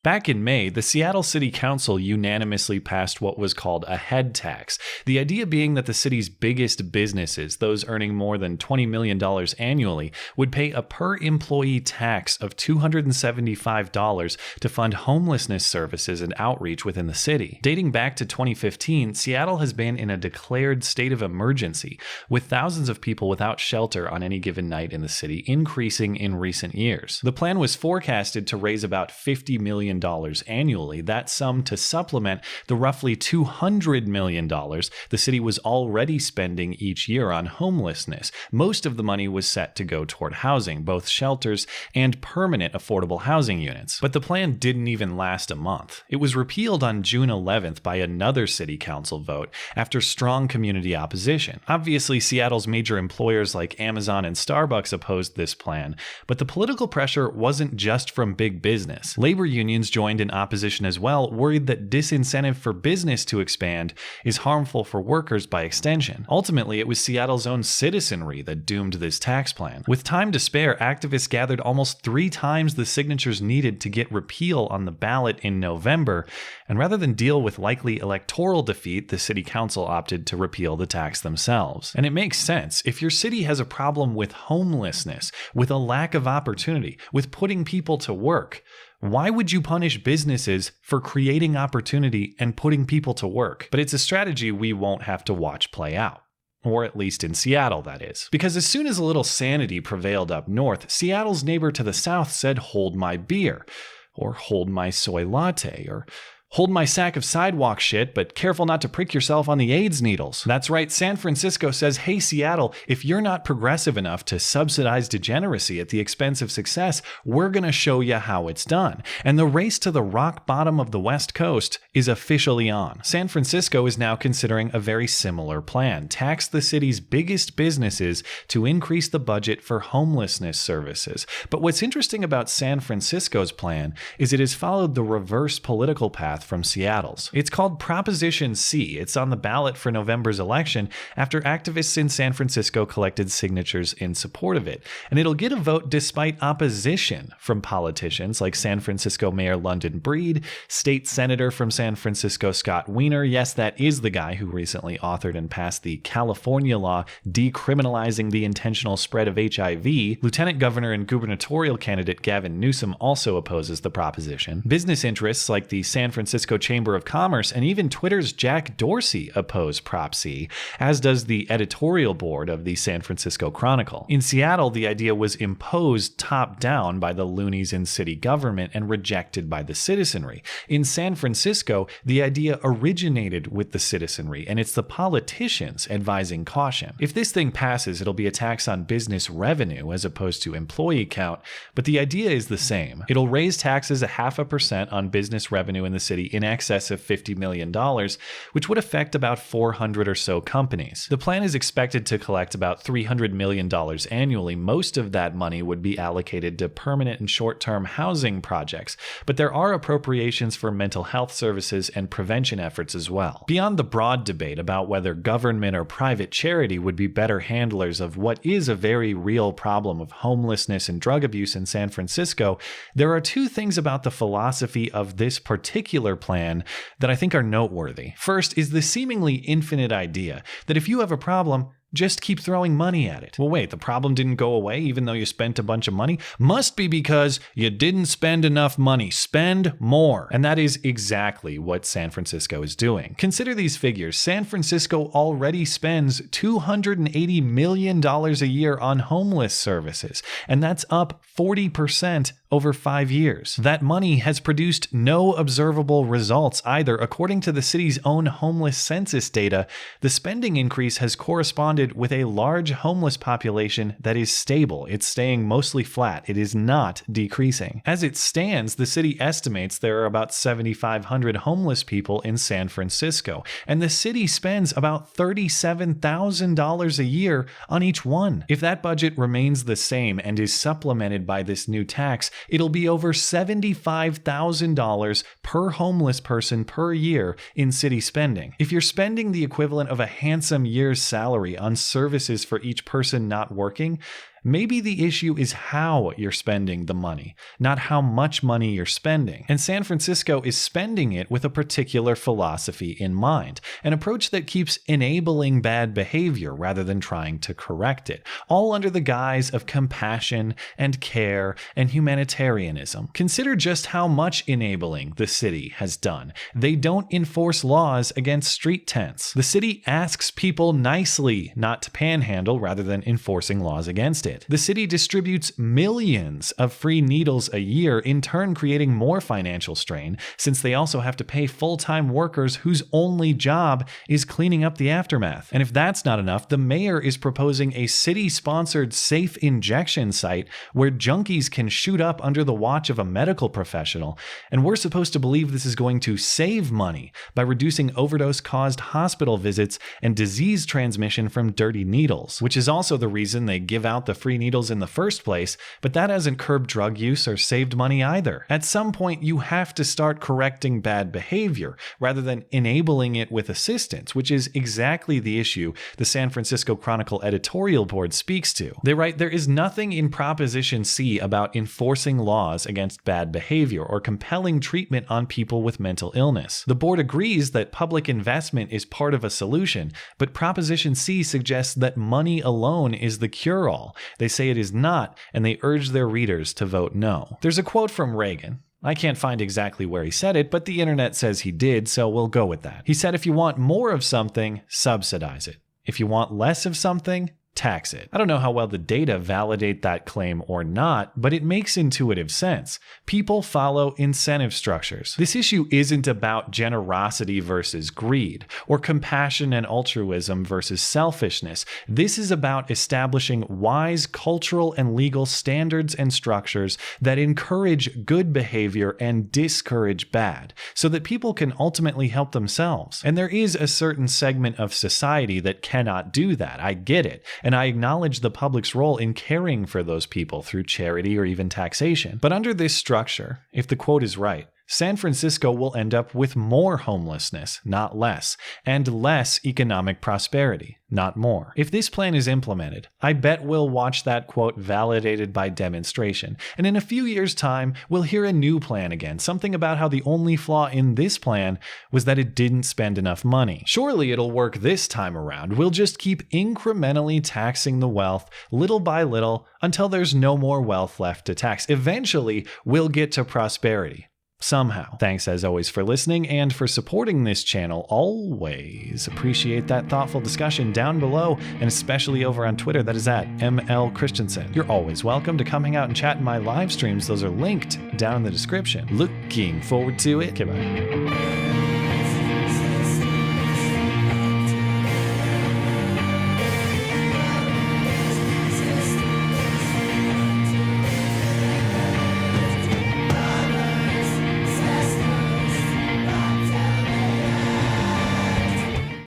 Back in May, the Seattle City Council unanimously passed what was called a head tax, the idea being that the city's biggest businesses, those earning more than $20 million annually, would pay a per-employee tax of $275 to fund homelessness services and outreach within the city. Dating back to 2015, Seattle has been in a declared state of emergency, with thousands of people without shelter on any given night in the city increasing in recent years. The plan was forecasted to raise about $50 million annually, that sum to supplement the roughly $200 million the city was already spending each year on homelessness. Most of the money was set to go toward housing, both shelters and permanent affordable housing units. But the plan didn't even last a month. It was repealed on June 11th by another city council vote after strong community opposition. Obviously, Seattle's major employers like Amazon and Starbucks opposed this plan, but the political pressure wasn't just from big business. Labor unions joined in opposition as well, worried that disincentive for business to expand is harmful for workers by extension. Ultimately, it was Seattle's own citizenry that doomed this tax plan. With time to spare, activists gathered almost 3 times the signatures needed to get repeal on the ballot in November, and rather than deal with likely electoral defeat, the city council opted to repeal the tax themselves. And it makes sense. If your city has a problem with homelessness, with a lack of opportunity, with putting people to work, why would you punish businesses for creating opportunity and putting people to work? But it's a strategy we won't have to watch play out. Or at least in Seattle, that is. Because as soon as a little sanity prevailed up north, Seattle's neighbor to the south said, "Hold my beer," or "Hold my soy latte," or "Hold my sack of sidewalk shit, but careful not to prick yourself on the AIDS needles." That's right, San Francisco says, "Hey Seattle, if you're not progressive enough to subsidize degeneracy at the expense of success, we're gonna show you how it's done." And the race to the rock bottom of the West Coast is officially on. San Francisco is now considering a very similar plan: tax the city's biggest businesses to increase the budget for homelessness services. But what's interesting about San Francisco's plan is it has followed the reverse political path from Seattle's. It's called Proposition C. It's on the ballot for November's election after activists in San Francisco collected signatures in support of it. And it'll get a vote despite opposition from politicians like San Francisco Mayor London Breed, State Senator from San Francisco Scott Wiener. Yes, that is the guy who recently authored and passed the California law decriminalizing the intentional spread of HIV. Lieutenant Governor and gubernatorial candidate Gavin Newsom also opposes the proposition. Business interests like the San Francisco Chamber of Commerce and even Twitter's Jack Dorsey oppose Prop C, as does the editorial board of the San Francisco Chronicle. In Seattle, the idea was imposed top-down by the loonies in city government and rejected by the citizenry. In San Francisco, the idea originated with the citizenry, and it's the politicians advising caution. If this thing passes, it'll be a tax on business revenue as opposed to employee count, but the idea is the same. It'll raise taxes 0.5% on business revenue in the city in excess of $50 million, which would affect about 400 or so companies. The plan is expected to collect about $300 million annually. Most of that money would be allocated to permanent and short-term housing projects, but there are appropriations for mental health services and prevention efforts as well. Beyond the broad debate about whether government or private charity would be better handlers of what is a very real problem of homelessness and drug abuse in San Francisco, there are 2 things about the philosophy of this particular plan that I think are noteworthy. First is the seemingly infinite idea that if you have a problem, just keep throwing money at it. Well, wait, the problem didn't go away even though you spent a bunch of money? Must be because you didn't spend enough money. Spend more. And that is exactly what San Francisco is doing. Consider these figures. San Francisco already spends $280 million a year on homeless services, and that's up 40% over 5 years. That money has produced no observable results either. According to the city's own homeless census data, the spending increase has corresponded with a large homeless population that is stable. It's staying mostly flat. It is not decreasing. As it stands, the city estimates there are about 7,500 homeless people in San Francisco, and the city spends about $37,000 a year on each one. If that budget remains the same and is supplemented by this new tax, it'll be over $75,000 per homeless person per year in city spending. If you're spending the equivalent of a handsome year's salary on services for each person not working, Maybe the issue is how you're spending the money, not how much money you're spending. And San Francisco is spending it with a particular philosophy in mind, an approach that keeps enabling bad behavior rather than trying to correct it, all under the guise of compassion and care and humanitarianism. Consider just how much enabling the city has done. They don't enforce laws against street tents. The city asks people nicely not to panhandle rather than enforcing laws against it. The city distributes millions of free needles a year, in turn creating more financial strain, since they also have to pay full-time workers whose only job is cleaning up the aftermath. And if that's not enough, the mayor is proposing a city-sponsored safe injection site where junkies can shoot up under the watch of a medical professional, and we're supposed to believe this is going to save money by reducing overdose-caused hospital visits and disease transmission from dirty needles, which is also the reason they give out the free needles in the first place, but that hasn't curbed drug use or saved money either. At some point, you have to start correcting bad behavior rather than enabling it with assistance, which is exactly the issue the San Francisco Chronicle editorial board speaks to. They write, "There is nothing in Proposition C about enforcing laws against bad behavior or compelling treatment on people with mental illness. The board agrees that public investment is part of a solution, but Proposition C suggests that money alone is the cure-all. They say it is not, and they urge their readers to vote no." There's a quote from Reagan. I can't find exactly where he said it, but the internet says he did, so we'll go with that. He said, "If you want more of something, subsidize it. If you want less of something, tax it." I don't know how well the data validate that claim or not, but it makes intuitive sense. People follow incentive structures. This issue isn't about generosity versus greed, or compassion and altruism versus selfishness. This is about establishing wise cultural and legal standards and structures that encourage good behavior and discourage bad, so that people can ultimately help themselves. And there is a certain segment of society that cannot do that. I get it. And I acknowledge the public's role in caring for those people through charity or even taxation. But under this structure, if the quote is right, San Francisco will end up with more homelessness, not less, and less economic prosperity, not more. If this plan is implemented, I bet we'll watch that quote validated by demonstration, and in a few years' time, we'll hear a new plan again, something about how the only flaw in this plan was that it didn't spend enough money. Surely it'll work this time around. We'll just keep incrementally taxing the wealth, little by little, until there's no more wealth left to tax. Eventually, we'll get to prosperity. Somehow. Thanks as always for listening and for supporting this channel. Always appreciate that thoughtful discussion down below, and especially over on Twitter. That is at ML Christiansen. You're always welcome to come hang out and chat in my live streams. Those are linked down in the description. Looking forward to it. Okay, bye.